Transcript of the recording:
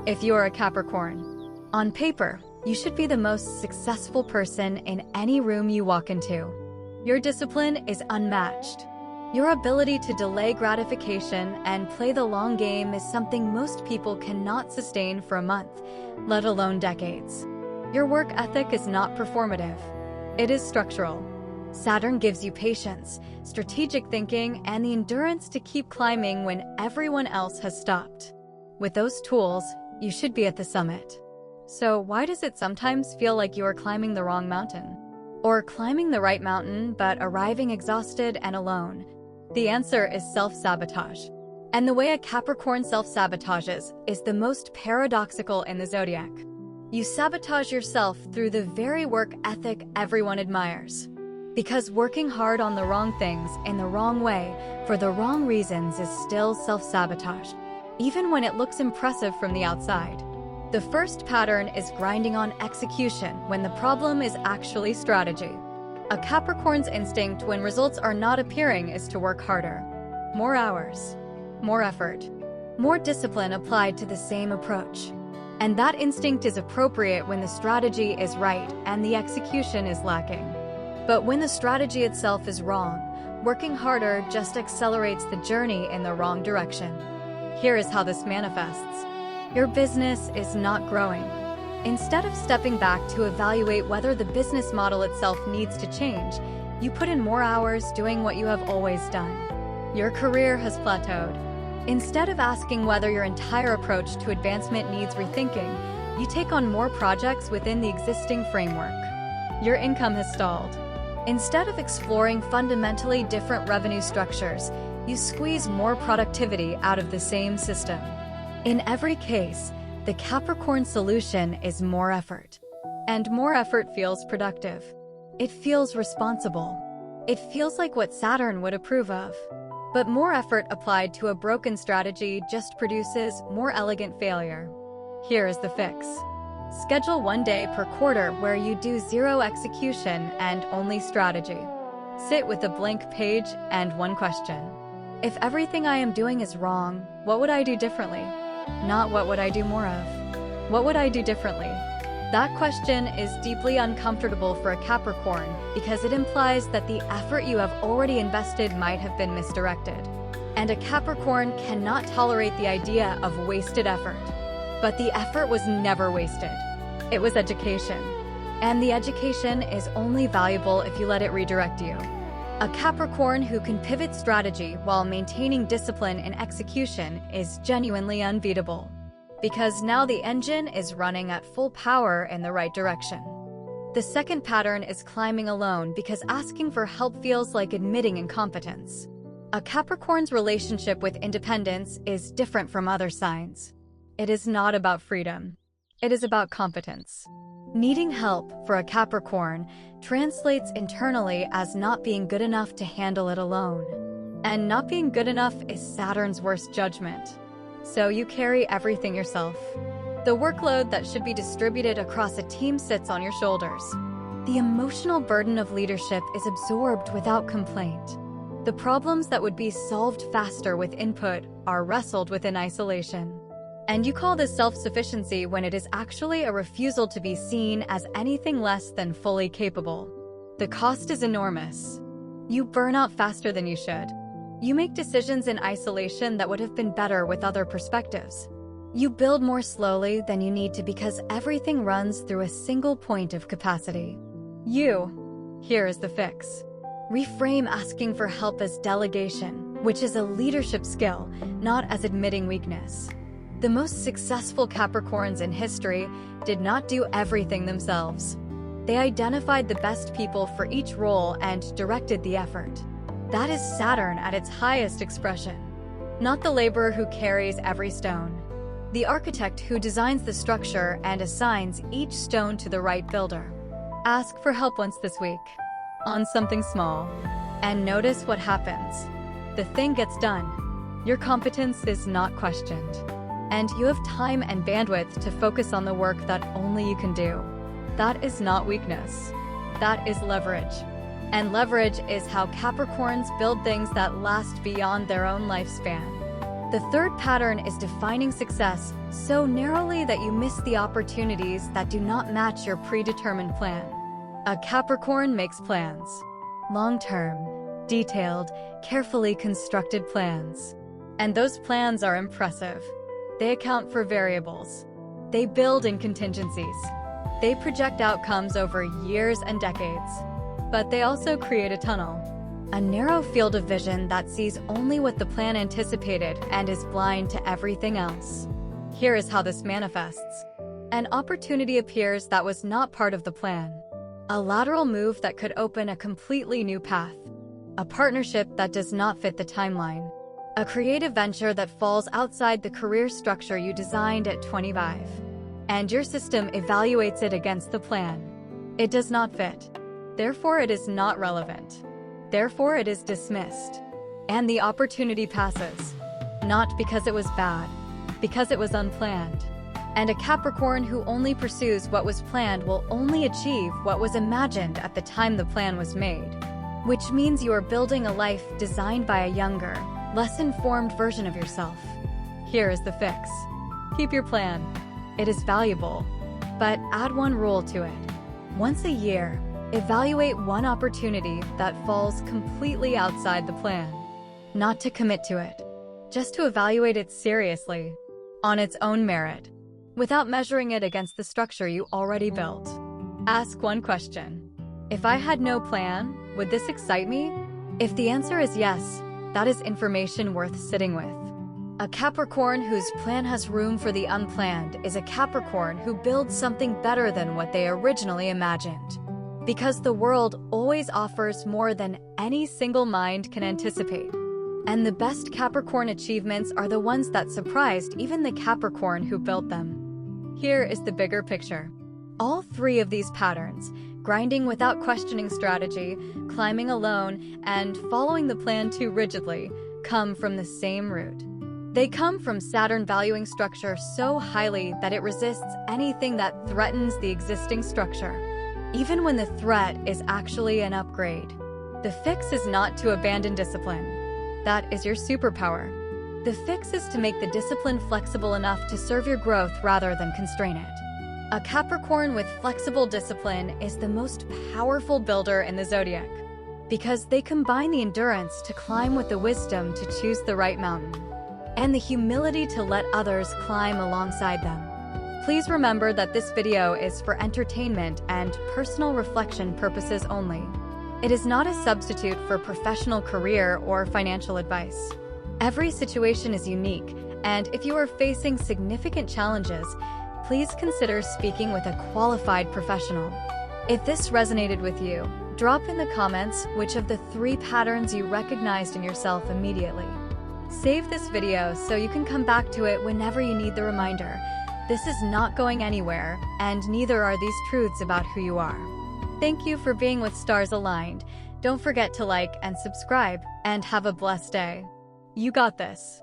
If you are a Capricorn, on paper, you should be the most successful person in any room you walk into. Your discipline is unmatched. Your ability to delay gratification and play the long game is something most people cannot sustain for a month, let alone decades. Your work ethic is not performative. It is structural. Saturn gives you patience, strategic thinking, and the endurance to keep climbing when everyone else has stopped. With those tools, you should be at the summit. So why does it sometimes feel like you are climbing the wrong mountain? Or climbing the right mountain but arriving exhausted and alone? The answer is self-sabotage. And the way a Capricorn self-sabotages is the most paradoxical in the zodiac. You sabotage yourself through the very work ethic everyone admires. Because working hard on the wrong things in the wrong way for the wrong reasons is still self-sabotage, even when it looks impressive from the outside. The first pattern is grinding on execution when the problem is actually strategy. A Capricorn's instinct when results are not appearing is to work harder. More hours, more effort, more discipline applied to the same approach. And that instinct is appropriate when the strategy is right and the execution is lacking. But when the strategy itself is wrong, working harder just accelerates the journey in the wrong direction. Here is how this manifests. Your business is not growing. Instead of stepping back to evaluate whether the business model itself needs to change, you put in more hours doing what you have always done. Your career has plateaued. Instead of asking whether your entire approach to advancement needs rethinking, you take on more projects within the existing framework. Your income has stalled. Instead of exploring fundamentally different revenue structures, you squeeze more productivity out of the same system. In every case, the Capricorn solution is more effort. And more effort feels productive. It feels responsible. It feels like what Saturn would approve of. But more effort applied to a broken strategy just produces more elegant failure. Here is the fix. Schedule 1 day per quarter where you do zero execution and only strategy. Sit with a blank page and one question. If everything I am doing is wrong, what would I do differently? Not what would I do more of? What would I do differently? That question is deeply uncomfortable for a Capricorn because it implies that the effort you have already invested might have been misdirected. And a Capricorn cannot tolerate the idea of wasted effort. But the effort was never wasted. It was education. And the education is only valuable if you let it redirect you. A Capricorn who can pivot strategy while maintaining discipline in execution is genuinely unbeatable. Because now the engine is running at full power in the right direction. The second pattern is climbing alone because asking for help feels like admitting incompetence. A Capricorn's relationship with independence is different from other signs. It is not about freedom. It is about competence. Needing help for a Capricorn translates internally as not being good enough to handle it alone. And not being good enough is Saturn's worst judgment. So you carry everything yourself. The workload that should be distributed across a team sits on your shoulders. The emotional burden of leadership is absorbed without complaint. The problems that would be solved faster with input are wrestled with in isolation. And you call this self-sufficiency when it is actually a refusal to be seen as anything less than fully capable. The cost is enormous. You burn out faster than you should. You make decisions in isolation that would have been better with other perspectives. You build more slowly than you need to because everything runs through a single point of capacity. Here is the fix. Reframe asking for help as delegation, which is a leadership skill, not as admitting weakness. The most successful Capricorns in history did not do everything themselves. They identified the best people for each role and directed the effort. That is Saturn at its highest expression. Not the laborer who carries every stone. The architect who designs the structure and assigns each stone to the right builder. Ask for help once this week, on something small, and notice what happens. The thing gets done. Your competence is not questioned. And you have time and bandwidth to focus on the work that only you can do. That is not weakness. That is leverage. And leverage is how Capricorns build things that last beyond their own lifespan. The third pattern is defining success so narrowly that you miss the opportunities that do not match your predetermined plan. A Capricorn makes plans. Long-term, detailed, carefully constructed plans. And those plans are impressive. They account for variables. They build in contingencies. They project outcomes over years and decades. But they also create a tunnel. A narrow field of vision that sees only what the plan anticipated and is blind to everything else. Here is how this manifests. An opportunity appears that was not part of the plan. A lateral move that could open a completely new path. A partnership that does not fit the timeline. A creative venture that falls outside the career structure you designed at 25. And your system evaluates it against the plan. It does not fit. Therefore, it is not relevant. Therefore, it is dismissed. And the opportunity passes. Not because it was bad, because it was unplanned. And a Capricorn who only pursues what was planned will only achieve what was imagined at the time the plan was made. Which means you are building a life designed by a younger, less informed version of yourself. Here is the fix. Keep your plan. It is valuable, but add one rule to it. Once a year, evaluate one opportunity that falls completely outside the plan. Not to commit to it, just to evaluate it seriously, on its own merit, without measuring it against the structure you already built. Ask one question. If I had no plan, would this excite me? If the answer is yes, that is information worth sitting with. A Capricorn whose plan has room for the unplanned is a Capricorn who builds something better than what they originally imagined. Because the world always offers more than any single mind can anticipate. And the best Capricorn achievements are the ones that surprised even the Capricorn who built them. Here is the bigger picture. All three of these patterns, grinding without questioning strategy, climbing alone, and following the plan too rigidly, come from the same root. They come from Saturn valuing structure so highly that it resists anything that threatens the existing structure, even when the threat is actually an upgrade. The fix is not to abandon discipline. That is your superpower. The fix is to make the discipline flexible enough to serve your growth rather than constrain it. A Capricorn with flexible discipline is the most powerful builder in the zodiac, because they combine the endurance to climb with the wisdom to choose the right mountain, and the humility to let others climb alongside them. Please remember that this video is for entertainment and personal reflection purposes only. It is not a substitute for professional career or financial advice. Every situation is unique, and if you are facing significant challenges, please consider speaking with a qualified professional. If this resonated with you, drop in the comments which of the three patterns you recognized in yourself immediately. Save this video so you can come back to it whenever you need the reminder. This is not going anywhere, and neither are these truths about who you are. Thank you for being with Stars Aligned. Don't forget to like and subscribe, and have a blessed day. You got this.